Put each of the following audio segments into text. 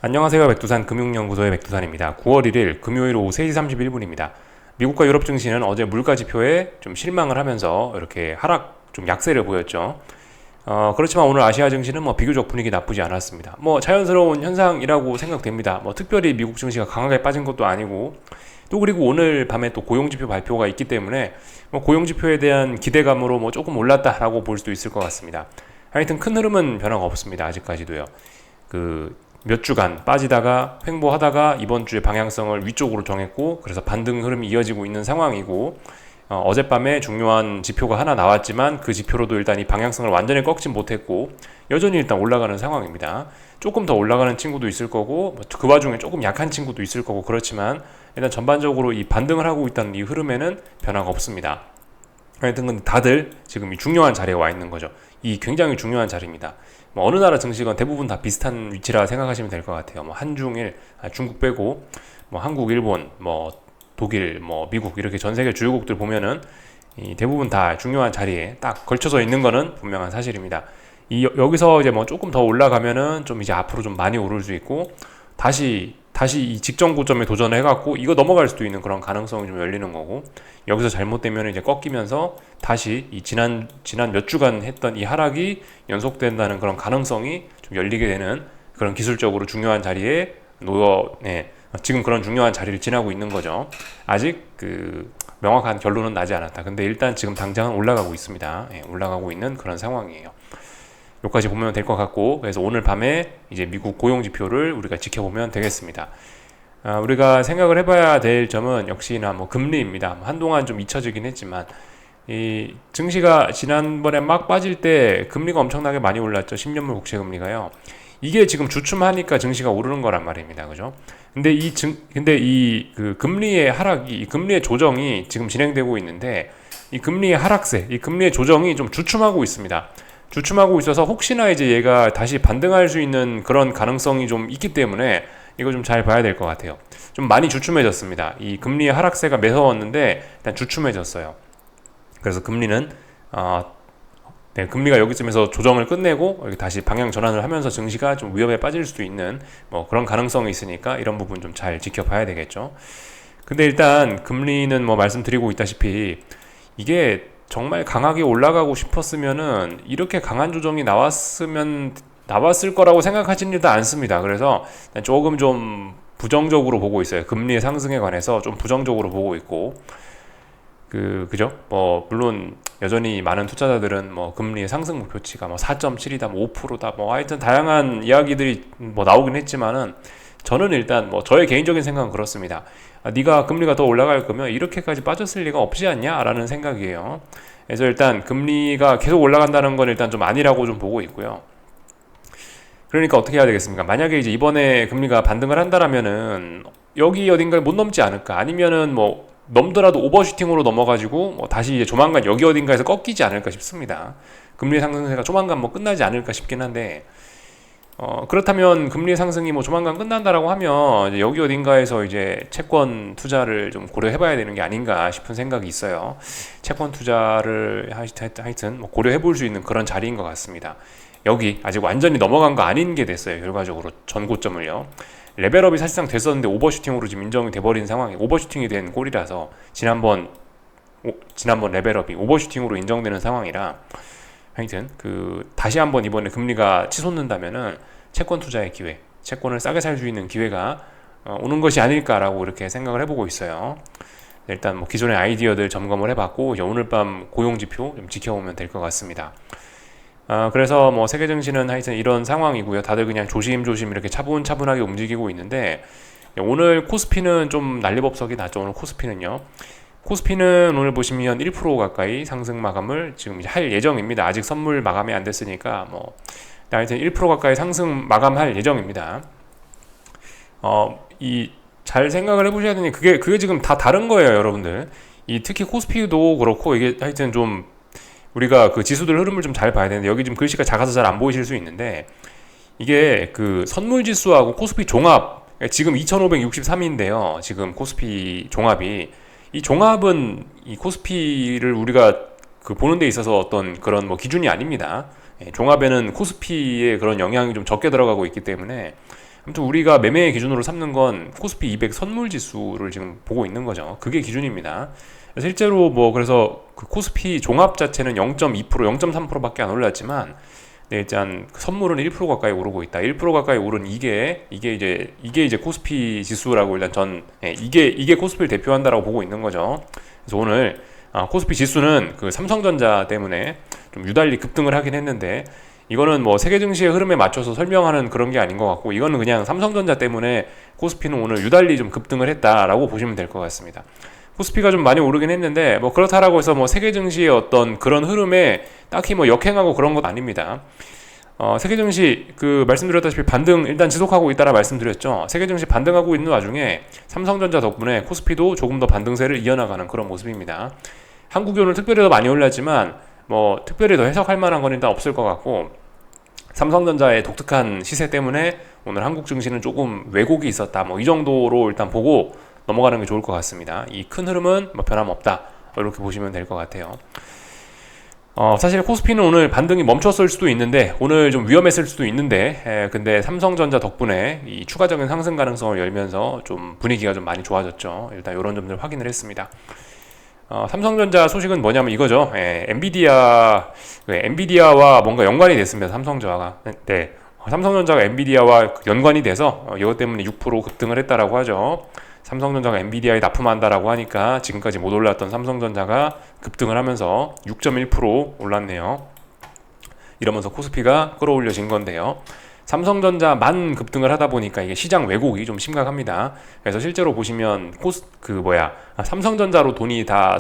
안녕하세요. 백두산 금융연구소의 백두산입니다. 9월 1일 금요일 오후 3시 31분입니다. 미국과 유럽 증시는 어제 물가 지표에 좀 실망을 하면서 이렇게 좀 약세를 보였죠. 그렇지만 오늘 아시아 증시는 비교적 분위기 나쁘지 않았습니다. 자연스러운 현상이라고 생각됩니다. 특별히 미국 증시가 강하게 빠진 것도 아니고, 또 그리고 오늘 밤에 또 고용지표 발표가 있기 때문에 고용지표에 대한 기대감으로 조금 올랐다라고 볼 수도 있을 것 같습니다. 하여튼 큰 흐름은 변화가 없습니다. 아직까지도요. 몇 주간 빠지다가 횡보하다가 이번 주에 방향성을 위쪽으로 정했고, 그래서 반등 흐름이 이어지고 있는 상황이고, 어젯밤에 중요한 지표가 하나 나왔지만 그 지표로도 일단 이 방향성을 완전히 꺾진 못했고 여전히 일단 올라가는 상황입니다. 조금 더 올라가는 친구도 있을 거고 그 와중에 조금 약한 친구도 있을 거고, 그렇지만 일단 전반적으로 이 반등을 하고 있다는 이 흐름에는 변화가 없습니다. 하여튼 다들 지금 이 중요한 자리에 와 있는 거죠. 이 굉장히 중요한 자리입니다. 어느 나라 증시건 대부분 다 비슷한 위치라 생각하시면 될 것 같아요. 한중일, 중국 빼고 한국, 일본, 독일, 미국 이렇게 전 세계 주요국들 보면은 이 대부분 다 중요한 자리에 딱 걸쳐서 있는 거는 분명한 사실입니다. 여기서 이제 조금 더 올라가면은 좀 이제 앞으로 좀 많이 오를 수 있고, 다시 이 직전 고점에 도전을 해갖고 이거 넘어갈 수도 있는 그런 가능성이 좀 열리는 거고, 여기서 잘못되면 이제 꺾이면서 다시 이 지난 몇 주간 했던 이 하락이 연속된다는 그런 가능성이 좀 열리게 되는 그런 기술적으로 중요한 자리에 지금 그런 중요한 자리를 지나고 있는 거죠. 아직 명확한 결론은 나지 않았다. 근데 일단 지금 당장은 올라가고 있습니다. 올라가고 있는 그런 상황이에요. 여기까지 보면 될 것 같고, 그래서 오늘 밤에 이제 미국 고용 지표를 우리가 지켜보면 되겠습니다. 우리가 생각을 해봐야 될 점은 역시나 금리입니다. 한동안 좀 잊혀지긴 했지만 이 증시가 지난번에 막 빠질 때 금리가 엄청나게 많이 올랐죠. 10년물 국채 금리가요. 이게 지금 주춤하니까 증시가 오르는 거란 말입니다. 그죠? 근데 그 금리의 하락이, 이 금리의 조정이 지금 진행되고 있는데, 이 금리의 하락세, 이 금리의 조정이 좀 주춤하고 있습니다. 주춤하고 있어서 혹시나 이제 얘가 다시 반등할 수 있는 그런 가능성이 좀 있기 때문에 이거 좀 잘 봐야 될 것 같아요. 좀 많이 주춤해졌습니다. 이 금리의 하락세가 매서웠는데 일단 주춤해졌어요. 그래서 금리가 여기쯤에서 조정을 끝내고 다시 방향 전환을 하면서 증시가 좀 위험에 빠질 수도 있는 그런 가능성이 있으니까 이런 부분 좀 잘 지켜봐야 되겠죠. 근데 일단 금리는 말씀드리고 있다시피 이게 정말 강하게 올라가고 싶었으면은 이렇게 강한 조정이 나왔을 거라고 생각하지는 일단 않습니다. 그래서 조금 좀 부정적으로 보고 있어요. 금리의 상승에 관해서 좀 부정적으로 보고 있고, 그죠? 물론 여전히 많은 투자자들은 금리의 상승 목표치가 4.7이다, 5%다, 하여튼 다양한 이야기들이 나오긴 했지만은 저는 일단 저의 개인적인 생각은 그렇습니다. 네가 금리가 더 올라갈 거면 이렇게까지 빠졌을 리가 없지 않냐라는 생각이에요. 그래서 일단 금리가 계속 올라간다는 건 일단 좀 아니라고 좀 보고 있고요. 그러니까 어떻게 해야 되겠습니까? 만약에 이제 이번에 금리가 반등을 한다라면은 여기 어딘가에 못 넘지 않을까? 아니면은 넘더라도 오버슈팅으로 넘어가지고 다시 이제 조만간 여기 어딘가에서 꺾이지 않을까 싶습니다. 금리 상승세가 조만간 끝나지 않을까 싶긴 한데, 그렇다면 금리 상승이 조만간 끝난다라고 하면 이제 여기 어딘가에서 이제 채권 투자를 좀 고려해봐야 되는 게 아닌가 싶은 생각이 있어요. 채권 투자를 하여튼 고려해볼 수 있는 그런 자리인 것 같습니다. 여기 아직 완전히 넘어간 거 아닌 게 됐어요. 결과적으로 전고점을요. 레벨업이 사실상 됐었는데 오버슈팅으로 지금 인정이 돼버린 상황이, 오버슈팅이 된 꼴이라서 지난번 레벨업이 오버슈팅으로 인정되는 상황이라, 하여튼 다시 한번 이번에 금리가 치솟는다면은 채권 투자의 기회, 채권을 싸게 살 수 있는 기회가 오는 것이 아닐까라고 이렇게 생각을 해보고 있어요. 일단 기존의 아이디어들 점검을 해봤고, 이제 오늘 밤 고용지표 좀 지켜보면 될 것 같습니다. 그래서 세계 증시는 하여튼 이런 상황이고요. 다들 그냥 조심조심 이렇게 차분차분하게 움직이고 있는데, 오늘 코스피는 좀 난리법석이 났죠. 오늘 코스피는 오늘 보시면 1% 가까이 상승 마감을 지금 이제 할 예정입니다. 아직 선물 마감이 안 됐으니까 하여튼 1% 가까이 상승 마감할 예정입니다. 잘 생각을 해보셔야 되니 그게 지금 다 다른 거예요, 여러분들. 특히 코스피도 그렇고 이게 하여튼 좀 우리가 지수들 흐름을 좀 잘 봐야 되는데, 여기 지금 글씨가 작아서 잘 안 보이실 수 있는데, 이게 선물 지수하고 코스피 종합, 지금 2563인데요. 지금 코스피 종합이, 이 종합은 이 코스피를 우리가 보는 데 있어서 어떤 그런 기준이 아닙니다. 종합에는 코스피의 그런 영향이 좀 적게 들어가고 있기 때문에 아무튼 우리가 매매 기준으로 삼는 건 코스피 200 선물 지수를 지금 보고 있는 거죠. 그게 기준입니다. 실제로 뭐 그래서 그 코스피 종합 자체는 0.2%, 0.3%밖에 안 올랐지만 네, 일단 선물은 1% 가까이 오르고 있다. 1% 가까이 오른 이게 이제 코스피 지수라고 일단 이게 코스피를 대표한다라고 보고 있는 거죠. 그래서 오늘 코스피 지수는 그 삼성전자 때문에 좀 유달리 급등을 하긴 했는데 이거는 뭐 세계 증시의 흐름에 맞춰서 설명하는 그런 게 아닌 것 같고 이거는 그냥 삼성전자 때문에 코스피는 오늘 유달리 좀 급등을 했다라고 보시면 될 것 같습니다. 코스피가 좀 많이 오르긴 했는데 뭐 그렇다라고 해서 뭐 세계 증시의 어떤 그런 흐름에 딱히 뭐 역행하고 그런 건 아닙니다. 세계 증시 그 말씀드렸다시피 반등 일단 지속하고 있다라 말씀드렸죠. 세계 증시 반등하고 있는 와중에 삼성전자 덕분에 코스피도 조금 더 반등세를 이어나가는 그런 모습입니다. 한국이 오늘 특별히 더 많이 올랐지만 뭐 특별히 더 해석할 만한 건 일단 없을 것 같고 삼성전자의 독특한 시세 때문에 오늘 한국 증시는 조금 왜곡이 있었다. 뭐 이 정도로 일단 보고 넘어가는 게 좋을 것 같습니다. 이 큰 흐름은 뭐 변함없다. 이렇게 보시면 될 것 같아요. 사실 코스피는 오늘 반등이 멈췄을 수도 있는데 오늘 좀 위험했을 수도 있는데 근데 삼성전자 덕분에 이 추가적인 상승 가능성을 열면서 좀 분위기가 좀 많이 좋아졌죠. 일단 이런 점들 확인을 했습니다. 삼성전자 소식은 뭐냐면 이거죠. 엔비디아와 뭔가 연관이 됐습니다. 삼성전자가. 네. 삼성전자가 엔비디아와 연관이 돼서 이것 때문에 6% 급등을 했다라고 하죠. 삼성전자가 엔비디아에 납품한다라고 하니까 지금까지 못 올랐던 삼성전자가 급등을 하면서 6.1% 올랐네요. 이러면서 코스피가 끌어올려진 건데요. 삼성전자만 급등을 하다 보니까 이게 시장 왜곡이 좀 심각합니다. 그래서 실제로 보시면 삼성전자로 돈이 다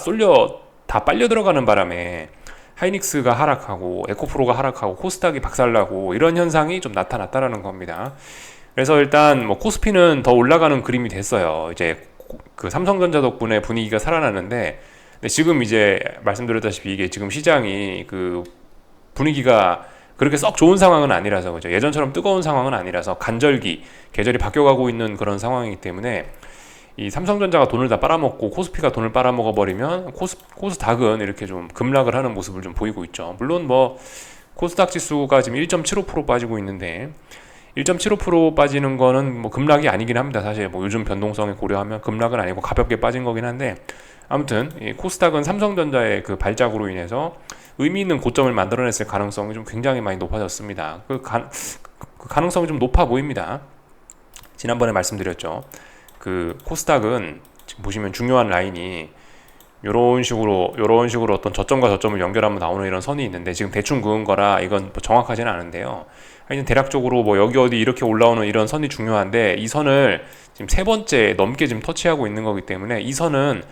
빨려 들어가는 바람에 하이닉스가 하락하고 에코프로가 하락하고 코스닥이 박살나고 이런 현상이 좀 나타났다라는 겁니다. 그래서 일단 뭐 코스피는 더 올라가는 그림이 됐어요. 이제 그 삼성전자 덕분에 분위기가 살아나는데 근데 지금 이제 말씀드렸다시피 이게 지금 시장이 그 분위기가 그렇게 썩 좋은 상황은 아니라서 그죠. 예전처럼 뜨거운 상황은 아니라서 계절이 바뀌어가고 있는 그런 상황이기 때문에 이 삼성전자가 돈을 다 빨아먹고 코스피가 돈을 빨아먹어 버리면 코스닥은 이렇게 좀 급락을 하는 모습을 좀 보이고 있죠. 물론 뭐 코스닥 지수가 지금 1.75% 빠지고 있는데 1.75% 빠지는 거는 뭐 급락이 아니긴 합니다. 사실 뭐 요즘 변동성에 고려하면 급락은 아니고 가볍게 빠진 거긴 한데 아무튼 이 코스닥은 삼성전자의 그 발작으로 인해서 의미 있는 고점을 만들어냈을 가능성이 좀 굉장히 많이 높아졌습니다. 그 가능성이 좀 높아 보입니다. 지난번에 말씀드렸죠. 그 코스닥은 지금 보시면 중요한 라인이 요런 식으로 어떤 저점과 저점을 연결하면 나오는 이런 선이 있는데 지금 대충 그은 거라 이건 뭐 정확하지는 않은데요. 하여튼 대략적으로 뭐 여기 어디 이렇게 올라오는 이런 선이 중요한데 이 선을 지금 세 번째 넘게 지금 터치하고 있는 거기 때문에 이 선은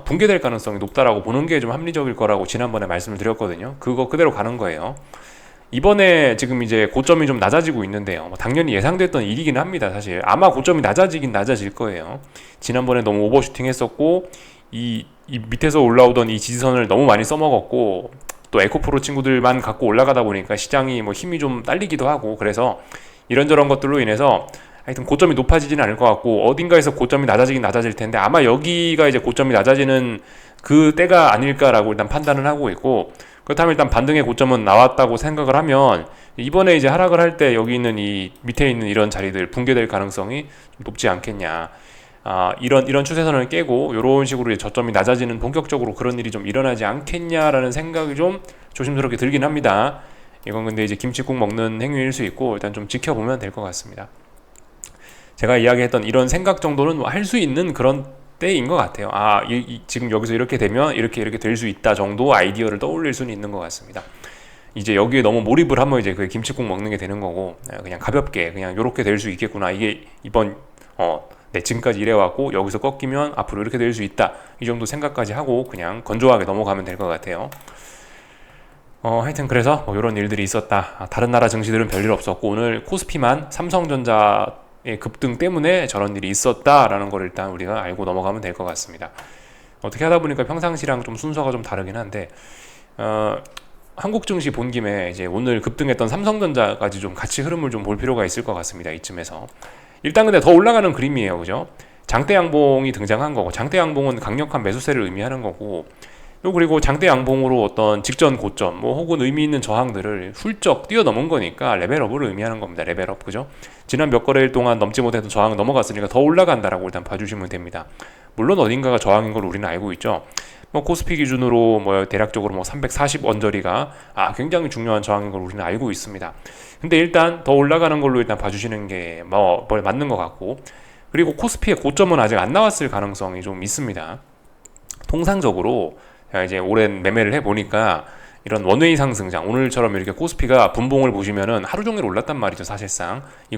붕괴될 가능성이 높다라고 보는 게 좀 합리적일 거라고 지난번에 말씀을 드렸거든요. 그거 그대로 가는 거예요. 이번에 지금 이제 고점이 좀 낮아지고 있는데요. 뭐 당연히 예상됐던 일이긴 합니다. 사실 아마 고점이 낮아질 거예요. 지난번에 너무 오버슈팅 했었고 이 밑에서 올라오던 이 지지선을 너무 많이 써먹었고 또 에코프로 친구들만 갖고 올라가다 보니까 시장이 뭐 힘이 좀 딸리기도 하고 그래서 이런저런 것들로 인해서 하여튼 고점이 높아지지는 않을 것 같고 어딘가에서 고점이 낮아질 텐데 아마 여기가 이제 고점이 낮아지는 그 때가 아닐까라고 일단 판단을 하고 있고 그렇다면 일단 반등의 고점은 나왔다고 생각을 하면 이번에 이제 하락을 할 때 여기 있는 이 밑에 있는 이런 자리들 붕괴될 가능성이 좀 높지 않겠냐. 이런 추세선을 깨고 이런 식으로 저점이 낮아지는 본격적으로 그런 일이 좀 일어나지 않겠냐라는 생각이 좀 조심스럽게 들긴 합니다. 이건 근데 이제 김치국 먹는 행위일 수 있고 일단 좀 지켜보면 될 것 같습니다. 제가 이야기했던 이런 생각 정도는 할 수 있는 그런 때인 것 같아요. 지금 여기서 이렇게 되면 이렇게 될 수 있다 정도 아이디어를 떠올릴 수는 있는 것 같습니다. 이제 여기에 너무 몰입을 하면 이제 그 김치국 먹는 게 되는 거고 그냥 가볍게 그냥 이렇게 될 수 있겠구나. 이게 이번 지금까지 이래왔고 여기서 꺾이면 앞으로 이렇게 될 수 있다. 이 정도 생각까지 하고 그냥 건조하게 넘어가면 될 것 같아요. 하여튼 그래서 뭐 이런 일들이 있었다. 다른 나라 증시들은 별일 없었고 오늘 코스피만 삼성전자의 급등 때문에 저런 일이 있었다라는 걸 일단 우리가 알고 넘어가면 될 것 같습니다. 어떻게 하다 보니까 평상시랑 좀 순서가 좀 다르긴 한데 한국 증시 본 김에 이제 오늘 급등했던 삼성전자까지 좀 같이 흐름을 좀 볼 필요가 있을 것 같습니다. 이쯤에서 일단 근데 더 올라가는 그림이에요. 그죠? 장대 양봉이 등장한 거고 장대 양봉은 강력한 매수세를 의미하는 거고 또 그리고 장대 양봉으로 어떤 직전 고점 뭐 혹은 의미 있는 저항들을 훌쩍 뛰어넘은 거니까 레벨업을 의미하는 겁니다. 레벨업, 그죠? 지난 몇 거래일 동안 넘지 못했던 저항 넘어갔으니까 더 올라간다라고 일단 봐주시면 됩니다. 물론 어딘가가 저항인 걸 우리는 알고 있죠. 뭐 코스피 기준으로 뭐 대략적으로 뭐 340 언저리가 굉장히 중요한 저항인 걸 우리는 알고 있습니다. 근데 일단 더 올라가는 걸로 일단 봐주시는 게 뭐 맞는 것 같고, 그리고 코스피의 고점은 아직 안 나왔을 가능성이 좀 있습니다. 통상적으로 이제 오랜 매매를 해보니까 이런 원웨이 상승장, 오늘처럼 이렇게 코스피가 분봉을 보시면은 하루 종일 올랐단 말이죠. 사실상 이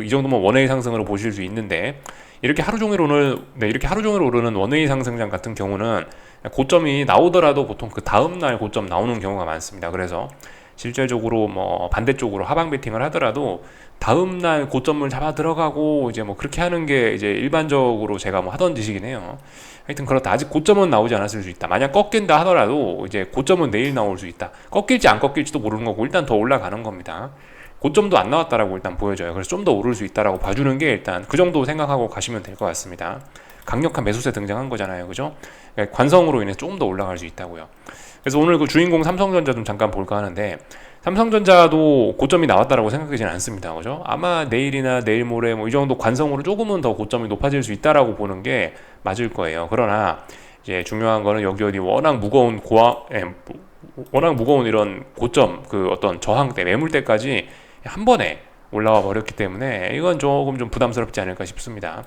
정도면 원웨이 상승으로 보실 수 있는데, 이렇게 하루 종일 오르는 원웨이 상승장 같은 경우는 고점이 나오더라도 보통 그 다음날 고점 나오는 경우가 많습니다. 그래서 실질적으로 뭐 반대쪽으로 하방 베팅을 하더라도 다음날 고점을 잡아 들어가고 이제 뭐 그렇게 하는 게 이제 일반적으로 제가 뭐 하던 짓이긴 해요. 하여튼 그렇다. 아직 고점은 나오지 않았을 수 있다. 만약 꺾인다 하더라도 이제 고점은 내일 나올 수 있다. 꺾일지 안 꺾일지도 모르는 거고 일단 더 올라가는 겁니다. 고점도 안 나왔다라고 일단 보여져요. 그래서 좀 더 오를 수 있다라고 봐주는 게 일단 그 정도 생각하고 가시면 될 것 같습니다. 강력한 매수세 등장한 거잖아요, 그죠? 그러니까 관성으로 인해서 조금 더 올라갈 수 있다고요. 그래서 오늘 그 주인공 삼성전자 좀 잠깐 볼까 하는데, 삼성전자도 고점이 나왔다라고 생각하지는 않습니다, 그죠? 아마 내일이나 내일 모레 뭐 이 정도 관성으로 조금은 더 고점이 높아질 수 있다라고 보는 게 맞을 거예요. 그러나 이제 중요한 거는 여기 어디 워낙 무거운 이런 고점, 그 어떤 저항대, 매물대까지 한 번에 올라와 버렸기 때문에 이건 조금 좀 부담스럽지 않을까 싶습니다.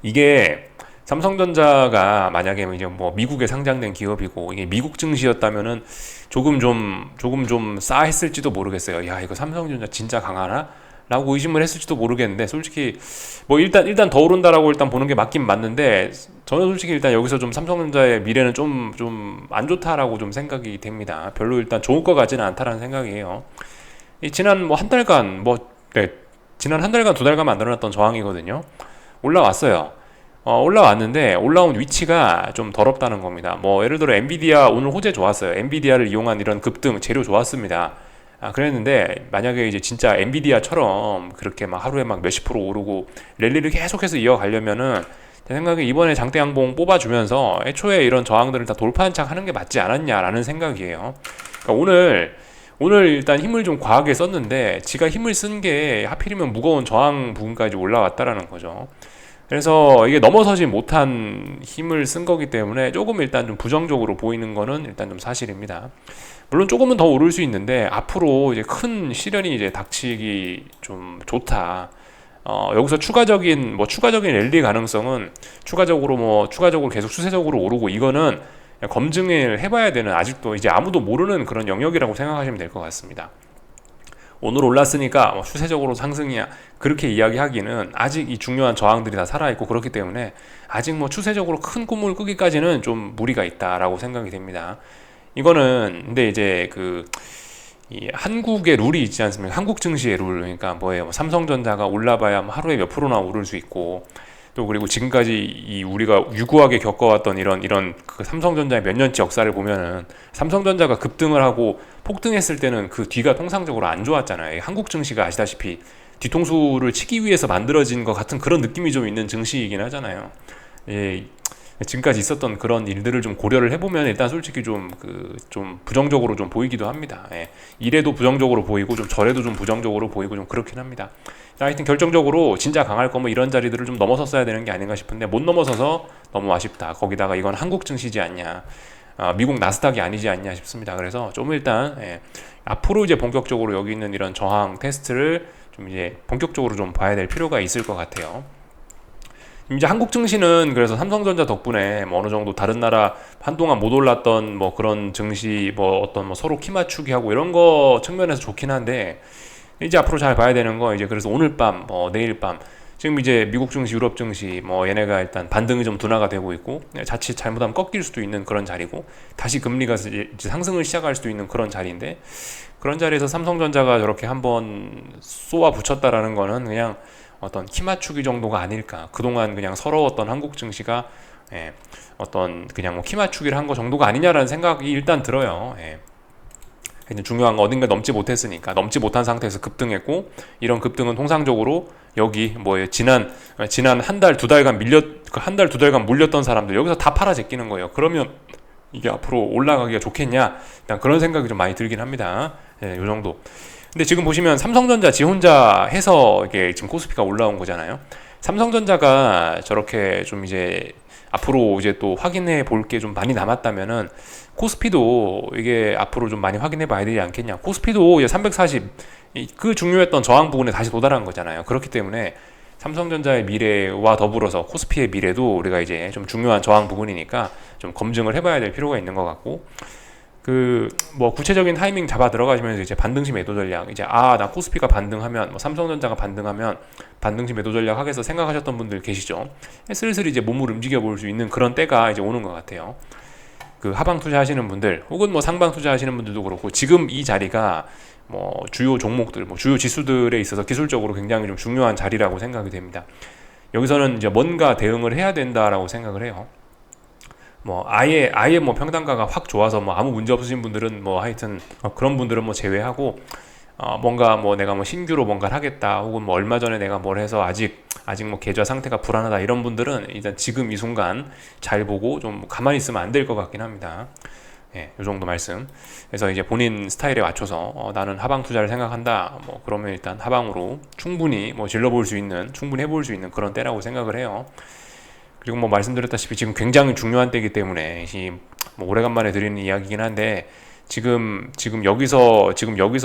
이게 삼성전자가 만약에 이제 뭐 미국에 상장된 기업이고 이게 미국 증시였다면은 조금 좀 싸했을지도 모르겠어요. 야, 이거 삼성전자 진짜 강하나? 라고 의심을 했을지도 모르겠는데, 솔직히 뭐 일단 더 오른다라고 일단 보는 게 맞긴 맞는데, 저는 솔직히 일단 여기서 좀 삼성전자의 미래는 좀 안 좋다라고 좀 생각이 됩니다. 별로 일단 좋을 것 같지는 않다라는 생각이에요. 지난 뭐 한 달간 지난 한 달간 두 달간 만들어놨던 저항이거든요. 올라왔어요. 올라왔는데 올라온 위치가 좀 더럽다는 겁니다. 뭐 예를 들어 엔비디아 오늘 호재 좋았어요. 엔비디아를 이용한 이런 급등 재료 좋았습니다. 그랬는데 만약에 이제 진짜 엔비디아처럼 그렇게 막 하루에 막 몇십 프로 오르고 랠리를 계속해서 이어가려면은 제 생각에 이번에 장대 양봉 뽑아주면서 애초에 이런 저항들을 다 돌파한 척 하는 게 맞지 않았냐라는 생각이에요. 그러니까 오늘 일단 힘을 좀 과하게 썼는데 지가 힘을 쓴 게 하필이면 무거운 저항 부분까지 올라왔다라는 거죠. 그래서 이게 넘어서지 못한 힘을 쓴 거기 때문에 조금 일단 좀 부정적으로 보이는 거는 일단 좀 사실입니다. 물론 조금은 더 오를 수 있는데 앞으로 이제 큰 시련이 이제 닥치기 좀 좋다. 여기서 추가적인 랠리 가능성은 추가적으로 계속 수세적으로 오르고 이거는 검증을 해봐야 되는, 아직도 이제 아무도 모르는 그런 영역이라고 생각하시면 될 것 같습니다. 오늘 올랐으니까 추세적으로 상승이야, 그렇게 이야기하기는 아직 이 중요한 저항들이 다 살아있고 그렇기 때문에 아직 뭐 추세적으로 큰 꿈을 꾸기까지는 좀 무리가 있다라고 생각이 됩니다. 이거는 근데 이제 이 한국의 룰이 있지 않습니까? 한국 증시의 룰. 그러니까 뭐예요? 삼성전자가 올라봐야 하루에 몇 프로나 오를 수 있고, 또 그리고 지금까지 우리가 유구하게 겪어왔던 이런 그 삼성전자의 몇 년치 역사를 보면은 삼성전자가 급등을 하고 폭등했을 때는 그 뒤가 통상적으로 안 좋았잖아요. 한국 증시가 아시다시피 뒤통수를 치기 위해서 만들어진 것 같은 그런 느낌이 좀 있는 증시이긴 하잖아요. 지금까지 있었던 그런 일들을 좀 고려를 해보면 일단 솔직히 좀 부정적으로 좀 보이기도 합니다. 이래도 부정적으로 보이고 좀 저래도 좀 부정적으로 보이고 좀 그렇긴 합니다. 하여튼 결정적으로 진짜 강할 거면 이런 자리들을 좀 넘어섰어야 되는 게 아닌가 싶은데 못 넘어서서 너무 아쉽다. 거기다가 이건 한국 증시지 않냐, 미국 나스닥이 아니지 않냐 싶습니다. 그래서 좀 일단 앞으로 이제 본격적으로 여기 있는 이런 저항 테스트를 좀 이제 본격적으로 좀 봐야 될 필요가 있을 것 같아요. 이제 한국 증시는 그래서 삼성전자 덕분에 뭐 어느 정도 다른 나라 한동안 못 올랐던 뭐 그런 증시 어떤 서로 키 맞추기 하고 이런 거 측면에서 좋긴 한데, 이제 앞으로 잘 봐야 되는 거 이제 그래서 오늘 밤 내일 밤 지금 이제 미국 증시, 유럽 증시 얘네가 일단 반등이 좀 둔화가 되고 있고 자칫 잘못하면 꺾일 수도 있는 그런 자리고, 다시 금리가 이제 상승을 시작할 수도 있는 그런 자리인데, 그런 자리에서 삼성전자가 저렇게 한번 쏘아 붙였다라는 거는 그냥 어떤 키 맞추기 정도가 아닐까. 그동안 그냥 서러웠던 한국 증시가 어떤 그냥 키 맞추기를 한 거 정도가 아니냐라는 생각이 일단 들어요. 중요한 건 어딘가 넘지 못했으니까, 넘지 못한 상태에서 급등했고, 이런 급등은 통상적으로 여기 지난 한 달 두 달간 물렸던 사람들 여기서 다 팔아 제끼는 거예요. 그러면 이게 앞으로 올라가기가 좋겠냐? 일단 그런 생각이 좀 많이 들긴 합니다. 예, 요 정도. 근데 지금 보시면 삼성전자 지 혼자 해서 이게 지금 코스피가 올라온 거잖아요. 삼성전자가 저렇게 좀 이제 앞으로 이제 또 확인해 볼 게 좀 많이 남았다면은 코스피도 이게 앞으로 좀 많이 확인해 봐야 되지 않겠냐. 코스피도 이제 340 그 중요했던 저항 부분에 다시 도달한 거잖아요. 그렇기 때문에 삼성전자의 미래와 더불어서 코스피의 미래도 우리가 이제 좀 중요한 저항 부분이니까 좀 검증을 해봐야 될 필요가 있는 것 같고, 그 뭐 구체적인 타이밍 잡아 들어가시면서 이제 반등시 매도 전략, 이제 나 코스피가 반등하면 뭐 삼성전자가 반등하면 반등시 매도 전략 하겠어 생각하셨던 분들 계시죠. 슬슬 이제 몸을 움직여 볼 수 있는 그런 때가 이제 오는 것 같아요. 그 하방 투자하시는 분들 혹은 뭐 상방 투자하시는 분들도 그렇고, 지금 이 자리가 뭐 주요 종목들, 뭐 주요 지수들에 있어서 기술적으로 굉장히 좀 중요한 자리라고 생각이 됩니다. 여기서는 이제 뭔가 대응을 해야 된다라고 생각을 해요. 뭐 아예 뭐 평단가가 확 좋아서 뭐 아무 문제 없으신 분들은 뭐 하여튼 그런 분들은 뭐 제외하고, 뭔가 뭐 내가 뭐 신규로 뭔가를 하겠다, 혹은 뭐 얼마 전에 내가 뭘 해서 아직 뭐 계좌 상태가 불안하다, 이런 분들은 일단 지금 이 순간 잘 보고 좀 가만히 있으면 안 될 것 같긴 합니다. 예, 요 정도 말씀. 그래서 이제 본인 스타일에 맞춰서 나는 하방 투자를 생각한다, 뭐 그러면 일단 하방으로 충분히 뭐 질러볼 수 있는, 충분히 해볼 수 있는 그런 때라고 생각을 해요. 그리고 뭐 말씀드렸다시피 지금 굉장히 중요한 때이기 때문에 뭐 오래간만에 드리는 이야기긴 한데, 지금 여기서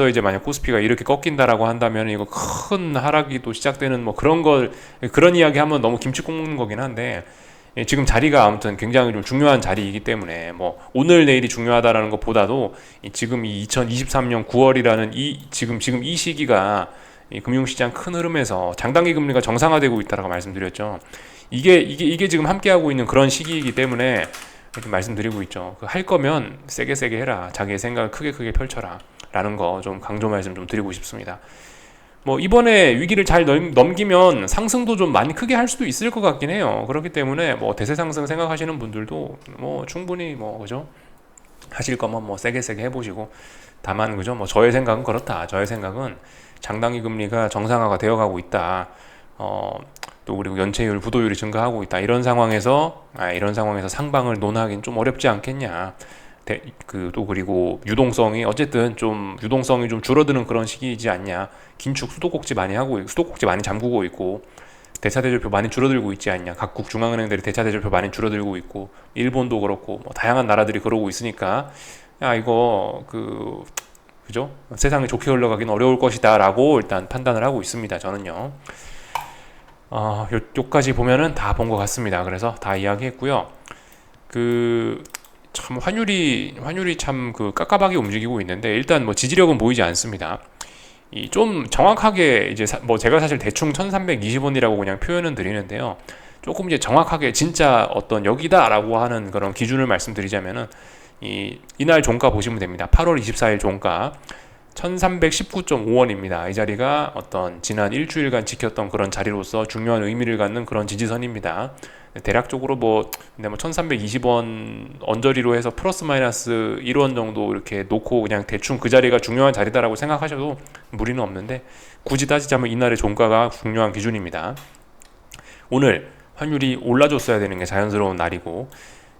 이제 만약 코스피가 이렇게 꺾인다라고 한다면 이거 큰 하락이 또 시작되는 뭐 그런 이야기 하면 너무 김치국 먹는 거긴 한데, 지금 자리가 아무튼 굉장히 좀 중요한 자리이기 때문에 뭐 오늘 내일이 중요하다라는 것보다도 지금 이 2023년 9월이라는 지금 이 시기가 이 금융시장 큰 흐름에서 장단기 금리가 정상화되고 있다라고 말씀드렸죠. 이게 지금 함께하고 있는 그런 시기이기 때문에 이렇게 말씀드리고 있죠. 할 거면 세게 해라. 자기의 생각을 크게 펼쳐라. 라는 거 좀 강조 말씀 좀 드리고 싶습니다. 뭐 이번에 위기를 잘 넘기면 상승도 좀 많이 크게 할 수도 있을 것 같긴 해요. 그렇기 때문에 뭐 대세 상승 생각하시는 분들도 뭐 충분히 뭐 그죠? 하실 거면 뭐 세게 해보시고, 다만 그죠? 뭐 저의 생각은 그렇다. 저의 생각은 장단기 금리가 정상화가 되어가고 있다. 또 그리고 연체율, 부도율이 증가하고 있다. 이런 상황에서 상방을 논하긴 좀 어렵지 않겠냐. 또 그리고 유동성이 좀 줄어드는 그런 시기이지 않냐. 긴축 수도꼭지 많이 잠그고 있고, 대차 대조표 많이 줄어들고 있지 않냐. 각국 중앙은행들이 대차 대조표 많이 줄어들고 있고, 일본도 그렇고 뭐 다양한 나라들이 그러고 있으니까 이거 그죠? 세상이 좋게 흘러가긴 어려울 것이다라고 일단 판단을 하고 있습니다. 저는요. 요까지 보면은 다 본 것 같습니다. 그래서 다 이야기했고요. 참 환율이 참 깝깝하게 움직이고 있는데, 일단 뭐 지지력은 보이지 않습니다. 좀 정확하게 이제 뭐 제가 사실 대충 1320원이라고 그냥 표현은 드리는데요. 조금 이제 정확하게 진짜 어떤 여기다라고 하는 그런 기준을 말씀드리자면은 이날 종가 보시면 됩니다. 8월 24일 종가 1319.5원입니다. 이 자리가 어떤 지난 일주일간 지켰던 그런 자리로서 중요한 의미를 갖는 그런 지지선입니다. 대략적으로 근데 1320원 언저리로 해서 플러스 마이너스 1원 정도 이렇게 놓고 그냥 대충 그 자리가 중요한 자리다라고 생각하셔도 무리는 없는데, 굳이 따지자면 이날의 종가가 중요한 기준입니다. 오늘 환율이 올라줬어야 되는 게 자연스러운 날이고,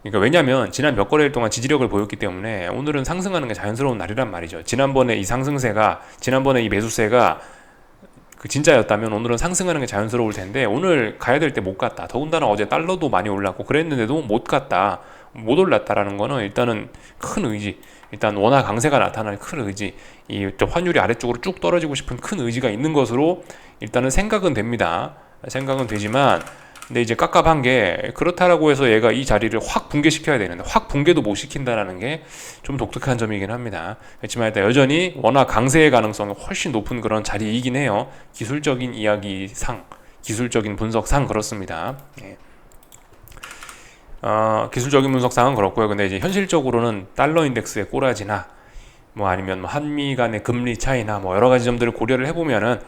그러니까 왜냐하면 지난 몇 거래일 동안 지지력을 보였기 때문에 오늘은 상승하는 게 자연스러운 날이란 말이죠. 지난번에 이 매수세가 진짜였다면 오늘은 상승하는 게 자연스러울 텐데, 오늘 가야 될 때 못 갔다. 더군다나 어제 달러도 많이 올랐고 그랬는데도 못 갔다, 못 올랐다라는 거는 일단은 큰 의지, 일단 원화 강세가 나타날 큰 의지, 환율이 아래쪽으로 쭉 떨어지고 싶은 큰 의지가 있는 것으로 일단은 생각은 됩니다. 생각은 되지만, 근데 이제 깝깝한 게, 그렇다라고 해서 얘가 이 자리를 확 붕괴시켜야 되는데 확 붕괴도 못 시킨다라는 게 좀 독특한 점이긴 합니다. 그렇지만 일단 여전히 워낙 강세의 가능성이 훨씬 높은 그런 자리이긴 해요. 기술적인 이야기상, 기술적인 분석상 그렇습니다. 예. 기술적인 분석상은 그렇고요. 근데 이제 현실적으로는 달러 인덱스의 꼬라지나 뭐 아니면 뭐 한미 간의 금리 차이나 뭐 여러 가지 점들을 고려를 해보면은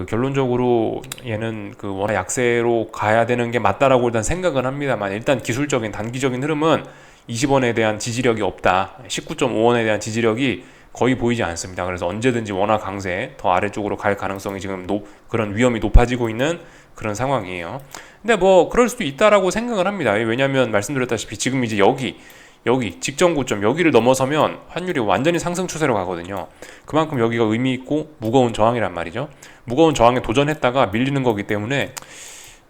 결론적으로 얘는 워낙 약세로 가야 되는 게 맞다라고 일단 생각은 합니다만, 일단 기술적인 단기적인 흐름은 20원에 대한 지지력이 없다. 19.5원에 대한 지지력이 거의 보이지 않습니다. 그래서 언제든지 원화 강세 더 아래쪽으로 갈 가능성이 지금 그런 위험이 높아지고 있는 그런 상황이에요. 근데 뭐 그럴 수도 있다라고 생각을 합니다. 왜냐하면 말씀드렸다시피 지금 이제 여기 직전 고점 여기를 넘어서면 환율이 완전히 상승 추세로 가거든요. 그만큼 여기가 의미 있고 무거운 저항이란 말이죠. 무거운 저항에 도전했다가 밀리는 거기 때문에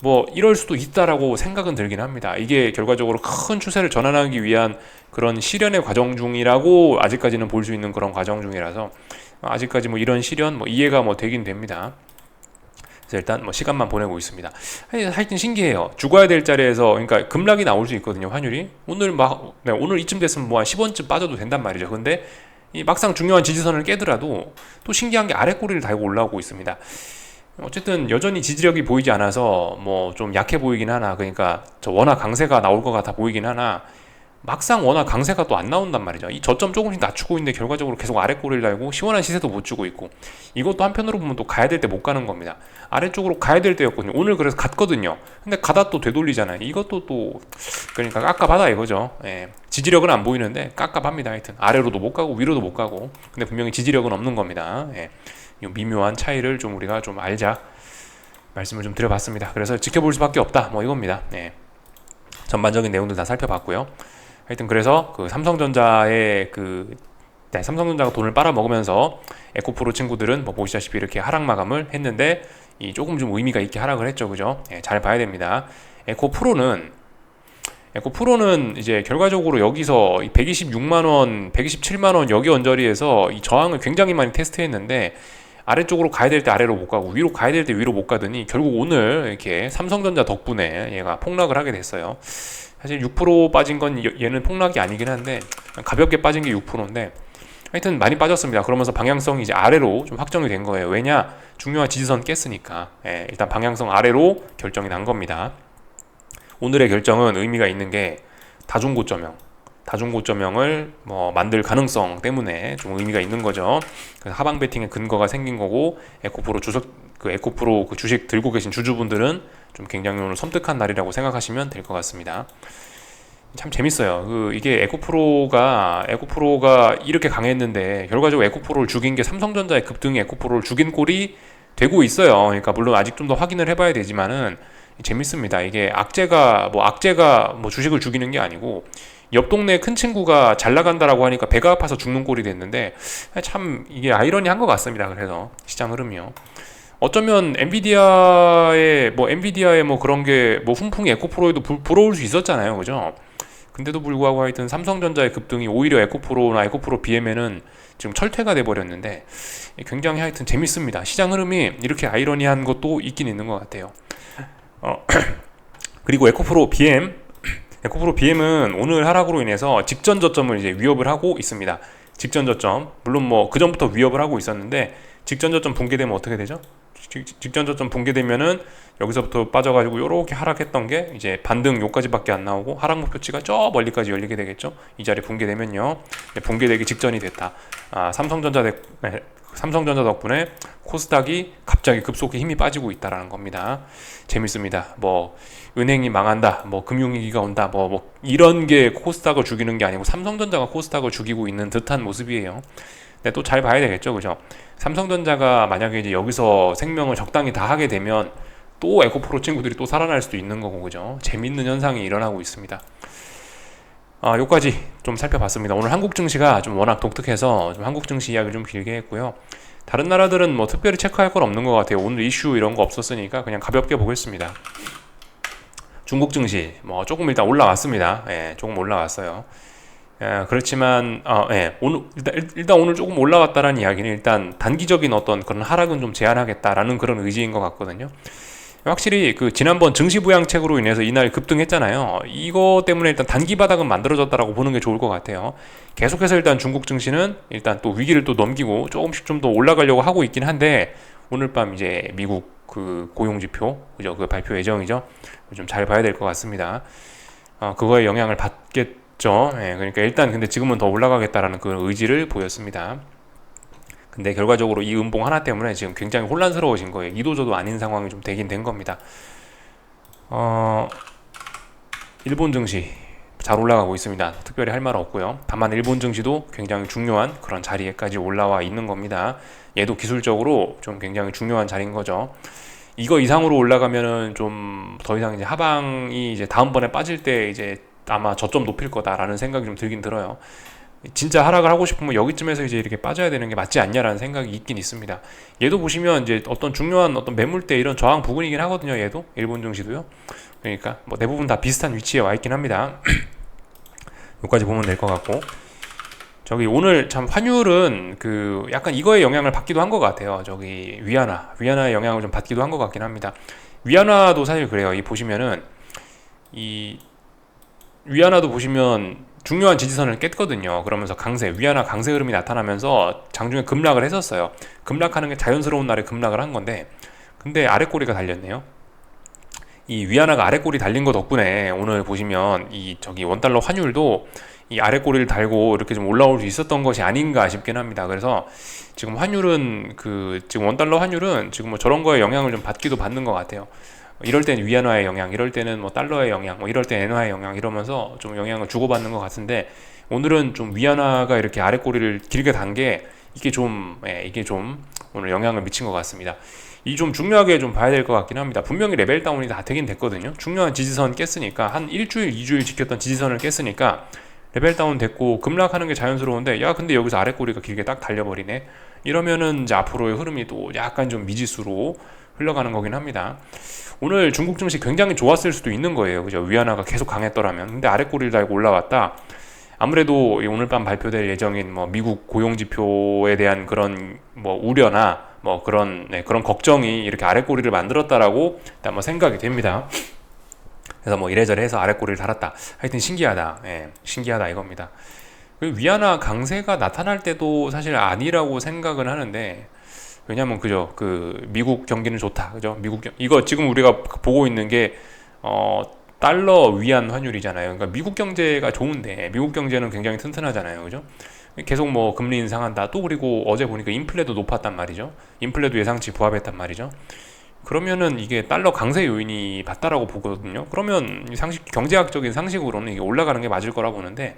뭐 이럴 수도 있다라고 생각은 들긴 합니다. 이게 결과적으로 큰 추세를 전환하기 위한 그런 실현의 과정 중이라고 아직까지는 볼 수 있는 그런 과정 중이라서 아직까지 뭐 이런 실현 뭐 이해가 뭐 되긴 됩니다. 그래서 일단 뭐 시간만 보내고 있습니다. 하여튼 신기해요. 죽어야 될 자리에서 그러니까 급락이 나올 수 있거든요. 환율이 오늘 오늘 이쯤 됐으면 뭐 한 10원쯤 빠져도 된단 말이죠. 근데 이 막상 중요한 지지선을 깨더라도 또 신기한 게 아래 꼬리를 달고 올라오고 있습니다. 어쨌든 여전히 지지력이 보이지 않아서 뭐 좀 약해 보이긴 하나, 그러니까 저 워낙 강세가 나올 것 같아 보이긴 하나 막상 워낙 강세가 또 안 나온단 말이죠. 이 저점 조금씩 낮추고 있는데 결과적으로 계속 아래 꼬리를 달고 시원한 시세도 못 주고 있고, 이것도 한편으로 보면 또 가야 될 때 못 가는 겁니다. 아래쪽으로 가야 될 때였거든요. 오늘 그래서 갔거든요. 근데 가다 또 되돌리잖아요. 이것도 또 그러니까 깝깝하다 이거죠. 예. 지지력은 안 보이는데 깝깝합니다. 하여튼 아래로도 못 가고 위로도 못 가고, 근데 분명히 지지력은 없는 겁니다. 예. 이 미묘한 차이를 좀 우리가 좀 알자 말씀을 좀 드려봤습니다. 그래서 지켜볼 수밖에 없다 뭐 이겁니다. 예. 전반적인 내용들 다 살펴봤고요. 하여튼 그래서 그 삼성전자의 삼성전자가 돈을 빨아먹으면서 에코프로 친구들은 뭐 보시다시피 이렇게 하락 마감을 했는데, 이 조금 좀 의미가 있게 하락을 했죠. 그죠? 예, 잘 봐야 됩니다. 에코프로는 이제 결과적으로 여기서 126만원, 127만원 여기 언저리에서 이 저항을 굉장히 많이 테스트했는데, 아래쪽으로 가야 될 때 아래로 못 가고 위로 가야 될 때 위로 못 가더니 결국 오늘 이렇게 삼성전자 덕분에 얘가 폭락을 하게 됐어요. 사실 6% 빠진 건 얘는 폭락이 아니긴 한데 가볍게 빠진 게 6%인데 하여튼 많이 빠졌습니다. 그러면서 방향성이 이제 아래로 좀 확정이 된 거예요. 왜냐? 중요한 지지선 깼으니까. 예, 일단 방향성 아래로 결정이 난 겁니다. 오늘의 결정은 의미가 있는 게 다중고점형을 뭐 만들 가능성 때문에 좀 의미가 있는 거죠. 그래서 하방 베팅의 근거가 생긴 거고, 에코프로 그 주식 들고 계신 주주분들은 좀 굉장히 오늘 섬뜩한 날이라고 생각하시면 될 것 같습니다. 참 재밌어요. 이게 에코프로가 이렇게 강했는데 결과적으로 에코프로를 죽인 게 삼성전자의 급등이 에코프로를 죽인 꼴이 되고 있어요. 그러니까 물론 아직 좀 더 확인을 해봐야 되지만은 재밌습니다. 이게 악재가 주식을 죽이는 게 아니고 옆 동네 큰 친구가 잘 나간다라고 하니까 배가 아파서 죽는 꼴이 됐는데, 참 이게 아이러니한 것 같습니다. 그래서 시장 흐름이요. 어쩌면 엔비디아의 그런 게 훈풍이 에코프로에도 불어올 수 있었잖아요. 그죠? 근데도 불구하고 하여튼 삼성전자의 급등이 오히려 에코프로나 에코프로 BM에는 지금 철퇴가 돼버렸는데, 굉장히 하여튼 재밌습니다. 시장 흐름이 이렇게 아이러니한 것도 있긴 있는 것 같아요. 그리고 에코프로 BM은 오늘 하락으로 인해서 직전 저점을 이제 위협을 하고 있습니다. 직전 저점, 물론 뭐 그 전부터 위협을 하고 있었는데 직전 저점 붕괴되면 어떻게 되죠? 직전 저점 붕괴되면은 여기서부터 빠져가지고 이렇게 하락했던 게 이제 반등 요까지밖에 안 나오고 하락 목표치가 저 멀리까지 열리게 되겠죠. 이 자리 붕괴되면요, 붕괴되기 직전이 됐다. 삼성전자 덕분에 코스닥이 갑자기 급속히 힘이 빠지고 있다라는 겁니다. 재밌습니다. 뭐 은행이 망한다, 뭐 금융위기가 온다, 뭐 이런 게 코스닥을 죽이는 게 아니고 삼성전자가 코스닥을 죽이고 있는 듯한 모습이에요. 근데 또 잘 봐야 되겠죠, 그죠? 삼성전자가 만약에 이제 여기서 생명을 적당히 다 하게 되면 또 에코프로 친구들이 또 살아날 수도 있는 거고, 그죠? 재밌는 현상이 일어나고 있습니다. 요까지 좀 살펴봤습니다. 오늘 한국 증시가 좀 워낙 독특해서 좀 한국 증시 이야기를 좀 길게 했고요. 다른 나라들은 뭐 특별히 체크할 건 없는 것 같아요. 오늘 이슈 이런 거 없었으니까 그냥 가볍게 보겠습니다. 중국 증시 뭐 조금 일단 올라왔습니다. 예, 조금 올라왔어요. 그렇지만 오늘 일단 오늘 조금 올라왔다라는 이야기는 일단 단기적인 어떤 그런 하락은 좀 제한하겠다라는 그런 의지인 것 같거든요. 확실히 그 지난번 증시 부양책으로 인해서 이날 급등했잖아요. 이거 때문에 일단 단기 바닥은 만들어졌다라고 보는 게 좋을 것 같아요. 계속해서 일단 중국 증시는 일단 또 위기를 또 넘기고 조금씩 좀 더 올라가려고 하고 있긴 한데, 오늘 밤 이제 미국 그 고용지표, 그죠? 그 발표 예정이죠. 좀 잘 봐야 될 것 같습니다. 그거에 영향을 받겠죠. 예, 그러니까 일단 근데 지금은 더 올라가겠다라는 그런 의지를 보였습니다. 근데 결과적으로 이 음봉 하나 때문에 지금 굉장히 혼란스러워진 거예요. 이도저도 아닌 상황이 좀 되긴 된 겁니다. 일본 증시 잘 올라가고 있습니다. 특별히 할 말 없고요. 다만 일본 증시도 굉장히 중요한 그런 자리에까지 올라와 있는 겁니다. 얘도 기술적으로 좀 굉장히 중요한 자리인 거죠. 이거 이상으로 올라가면은 좀 더 이상 이제 하방이 이제 다음번에 빠질 때 이제 아마 저점 높일 거다라는 생각이 좀 들긴 들어요. 진짜 하락을 하고 싶으면 여기쯤에서 이제 이렇게 빠져야 되는 게 맞지 않냐라는 생각이 있긴 있습니다. 얘도 보시면 이제 어떤 중요한 어떤 매물대 이런 저항 부근이긴 하거든요. 얘도 일본 증시도요. 그러니까 뭐 대부분 다 비슷한 위치에 와 있긴 합니다. 여기까지 보면 될 것 같고, 저기 오늘 참 환율은 그 약간 이거에 영향을 받기도 한 것 같아요. 저기 위안화의 영향을 좀 받기도 한 것 같긴 합니다. 위안화도 사실 그래요. 이 보시면은 이 위안화도 보시면 중요한 지지선을 깼거든요. 그러면서 위안화 강세 흐름이 나타나면서 장중에 급락을 했었어요. 급락하는 게 자연스러운 날에 급락을 한 건데, 근데 아래 꼬리가 달렸네요. 이 위안화가 아래 꼬리 달린 거 덕분에 오늘 보시면 이 저기 원달러 환율도 이 아래 꼬리를 달고 이렇게 좀 올라올 수 있었던 것이 아닌가 싶긴 합니다. 그래서 지금 환율은 지금 원달러 환율은 지금 뭐 저런 거에 영향을 좀 받기도 받는 것 같아요. 이럴 땐 위안화의 영향, 이럴 때는 뭐 달러의 영향, 뭐 이럴 때 엔화의 영향 이러면서 좀 영향을 주고받는 것 같은데, 오늘은 좀 위안화가 이렇게 아래 꼬리를 길게 단 게 이게 좀 오늘 영향을 미친 것 같습니다. 이 좀 중요하게 좀 봐야 될 것 같긴 합니다. 분명히 레벨 다운이 다 되긴 됐거든요. 중요한 지지선 깼으니까, 한 일주일, 2주일 지켰던 지지선을 깼으니까 레벨 다운 됐고 급락하는 게 자연스러운데, 야 근데 여기서 아래 꼬리가 길게 딱 달려버리네. 이러면은 이제 앞으로의 흐름이 또 약간 좀 미지수로 흘러가는 거긴 합니다. 오늘 중국 증시 굉장히 좋았을 수도 있는 거예요. 그죠? 위안화가 계속 강했더라면. 근데 아래 꼬리를 달고 올라왔다. 아무래도 오늘 밤 발표될 예정인 뭐 미국 고용 지표에 대한 그런 뭐 우려나 뭐 그런 걱정이 이렇게 아래 꼬리를 만들었다라고 일단 뭐 생각이 됩니다. 그래서 뭐 이래저래 해서 아래 꼬리를 달았다. 하여튼 신기하다. 신기하다 이겁니다. 위안화 강세가 나타날 때도 사실 아니라고 생각은 하는데, 왜냐면 그죠, 그 미국 경기는 좋다, 그죠? 이거 지금 우리가 보고 있는 게 달러 위안 환율이잖아요. 그러니까 미국 경제가 좋은데, 미국 경제는 굉장히 튼튼하잖아요, 그죠? 계속 뭐 금리 인상한다. 또 그리고 어제 보니까 인플레도 높았단 말이죠. 인플레도 예상치 부합했단 말이죠. 그러면은 이게 달러 강세 요인이 맞다라고 보거든요. 그러면 경제학적인 상식으로는 이게 올라가는 게 맞을 거라 보는데,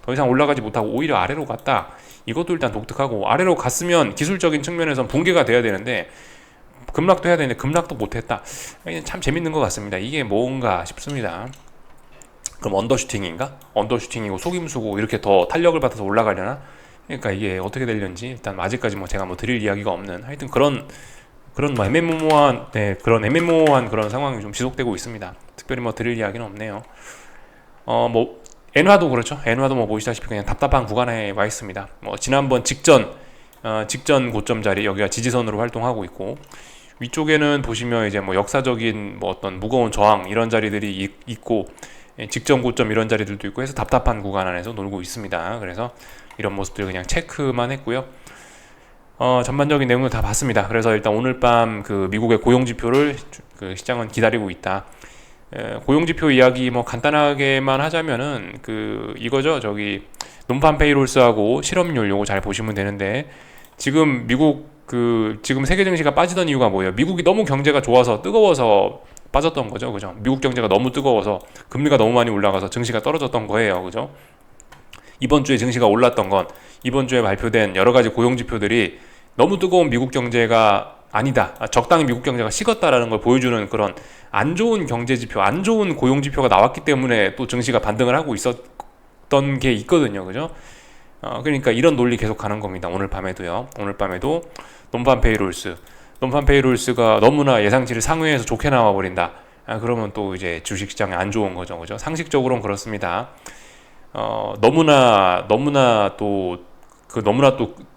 더 이상 올라가지 못하고 오히려 아래로 갔다. 이것도 일단 독특하고, 아래로 갔으면 기술적인 측면에선 붕괴가 돼야 되는데 급락도 해야 되는데 급락도 못했다. 참 재밌는 것 같습니다. 이게 뭔가 싶습니다. 그럼 언더슈팅인가? 언더슈팅이고 속임수고 이렇게 더 탄력을 받아서 올라가려나? 그러니까 이게 어떻게 되려는지 일단 아직까지 뭐 제가 뭐 드릴 이야기가 없는, 하여튼 그런 뭐 그런 애매모호한 그런 상황이 좀 지속되고 있습니다. 특별히 뭐 드릴 이야기는 없네요. 뭐 엔화도 그렇죠. 엔화도 뭐 보시다시피 그냥 답답한 구간에 와 있습니다. 뭐 지난번 직전 고점 자리, 여기가 지지선으로 활동하고 있고, 위쪽에는 보시면 이제 뭐 역사적인 뭐 어떤 무거운 저항 이런 자리들이 있고, 직전 고점 이런 자리들도 있고 해서 답답한 구간 안에서 놀고 있습니다. 그래서 이런 모습들 그냥 체크만 했고요. 전반적인 내용을 다 봤습니다. 그래서 일단 오늘 밤 그 미국의 고용지표를 그 시장은 기다리고 있다. 고용지표 이야기 뭐 간단하게만 하자면은 이거죠. 저기 논판 페이롤스하고 실업률 요거 잘 보시면 되는데, 지금 지금 세계 증시가 빠지던 이유가 뭐예요? 미국이 너무 경제가 좋아서 뜨거워서 빠졌던 거죠. 그죠? 미국 경제가 너무 뜨거워서 금리가 너무 많이 올라가서 증시가 떨어졌던 거예요. 그죠? 이번 주에 증시가 올랐던 건 이번 주에 발표된 여러 가지 고용 지표들이 너무 뜨거운 미국 경제가 아니다, 적당히 미국 경제가 식었다라는 걸 보여주는 그런 안 좋은 경제 지표, 안 좋은 고용 지표가 나왔기 때문에 또 증시가 반등을 하고 있었던 게 있거든요. 그죠? 그러니까 이런 논리 계속 가는 겁니다. 오늘 밤에도 논판 페이롤스가 너무나 예상치를 상회해서 좋게 나와 버린다. 그러면 또 이제 주식시장에 안 좋은 거죠. 그죠? 상식적으로는 그렇습니다. 너무나 또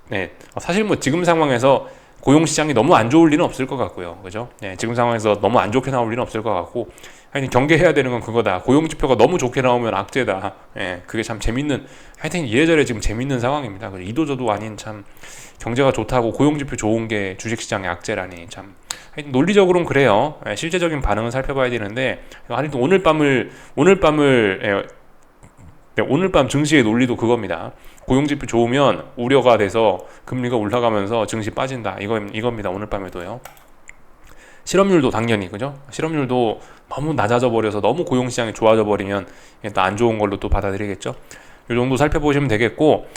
네, 사실 뭐 지금 상황에서 고용시장이 너무 안 좋을 리는 없을 것 같고요. 그죠? 네, 지금 상황에서 너무 안 좋게 나올 리는 없을 것 같고, 하여튼 경계해야 되는 건 그거다. 고용지표가 너무 좋게 나오면 악재다. 예, 그게 참 하여튼 이래저래 지금 재밌는 상황입니다. 이도저도 아닌 참 경제가 좋다고 고용지표 좋은 게 주식시장의 악재라니 참. 하여튼 논리적으로는 그래요. 예, 실제적인 반응은 살펴봐야 되는데, 하여튼 오늘 밤 증시의 논리도 그겁니다. 고용지표 좋으면 우려가 돼서 금리가 올라가면서 증시 빠진다. 이겁니다. 오늘 밤에도요. 실업률도 당연히, 그죠? 실업률도 너무 낮아져 버려서 너무 고용시장이 좋아져 버리면 또 안 좋은 걸로 또 받아들이겠죠. 이 정도 살펴보시면 되겠고,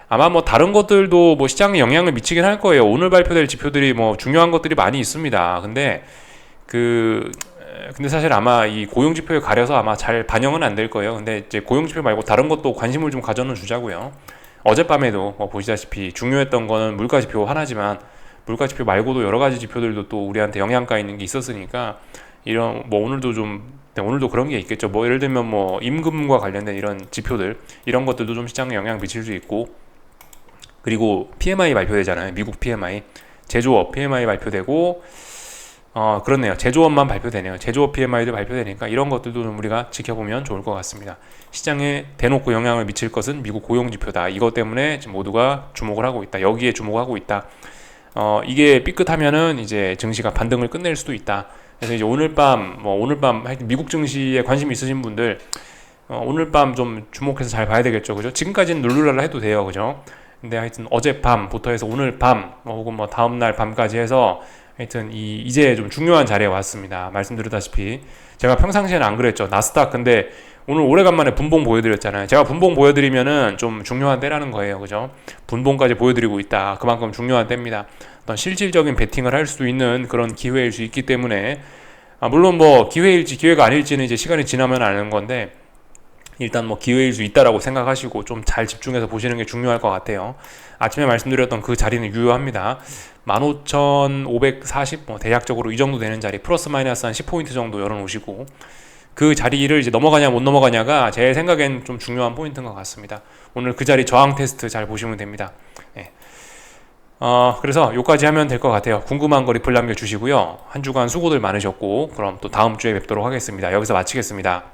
아마 뭐 다른 것들도 뭐 시장에 영향을 미치긴 할 거예요. 오늘 발표될 지표들이 뭐 중요한 것들이 많이 있습니다. 근데 근데 사실 아마 이 고용 지표에 가려서 아마 잘 반영은 안 될 거예요. 근데 이제 고용 지표 말고 다른 것도 관심을 좀 가져는 주자고요. 어젯밤에도 뭐 보시다시피 중요했던 거는 물가 지표 하나지만 물가 지표 말고도 여러 가지 지표들도 또 우리한테 영향가 있는 게 있었으니까 이런 뭐 오늘도 좀 네, 오늘도 그런 게 있겠죠. 뭐 예를 들면 뭐 임금과 관련된 이런 지표들 이런 것들도 좀 시장에 영향 미칠 수 있고 그리고 PMI 발표되잖아요. 미국 PMI 제조업 PMI 발표되고 그렇네요. 제조업만 발표되네요. 제조업 PMI도 발표되니까 이런 것들도 좀 우리가 지켜보면 좋을 것 같습니다. 시장에 대놓고 영향을 미칠 것은 미국 고용지표다. 이것 때문에 지금 모두가 주목을 하고 있다. 여기에 주목하고 있다. 이게 삐끗하면은 이제 증시가 반등을 끝낼 수도 있다. 그래서 이제 오늘 밤 하여튼 미국 증시에 관심 있으신 분들 오늘 밤 좀 주목해서 잘 봐야 되겠죠. 그죠? 지금까지는 룰루랄라 해도 돼요. 그죠? 근데 하여튼 어젯밤부터 해서 오늘 밤 혹은 뭐 다음날 밤까지 해서 하여튼 이제 좀 중요한 자리에 왔습니다. 말씀드렸다시피 제가 평상시에는 안 그랬죠. 나스닥 근데 오늘 오래간만에 분봉 보여드렸잖아요. 제가 분봉 보여드리면은 좀 중요한 때라는 거예요. 그죠? 분봉까지 보여드리고 있다. 그만큼 중요한 때입니다. 어떤 실질적인 베팅을 할 수 있는 그런 기회일 수 있기 때문에 물론 뭐 기회일지 기회가 아닐지는 이제 시간이 지나면 아는 건데 일단 뭐 기회일 수 있다라고 생각하시고 좀 잘 집중해서 보시는 게 중요할 것 같아요. 아침에 말씀드렸던 그 자리는 유효합니다. 15,540 뭐 대략적으로 이 정도 되는 자리 플러스 마이너스 한 10포인트 정도 열어놓으시고 그 자리를 이제 넘어가냐 못 넘어가냐가 제 생각엔 좀 중요한 포인트인 것 같습니다. 오늘 그 자리 저항 테스트 잘 보시면 됩니다. 네. 그래서 여기까지 하면 될 것 같아요. 궁금한 거 리플 남겨주시고요. 한 주간 수고들 많으셨고 그럼 또 다음 주에 뵙도록 하겠습니다. 여기서 마치겠습니다.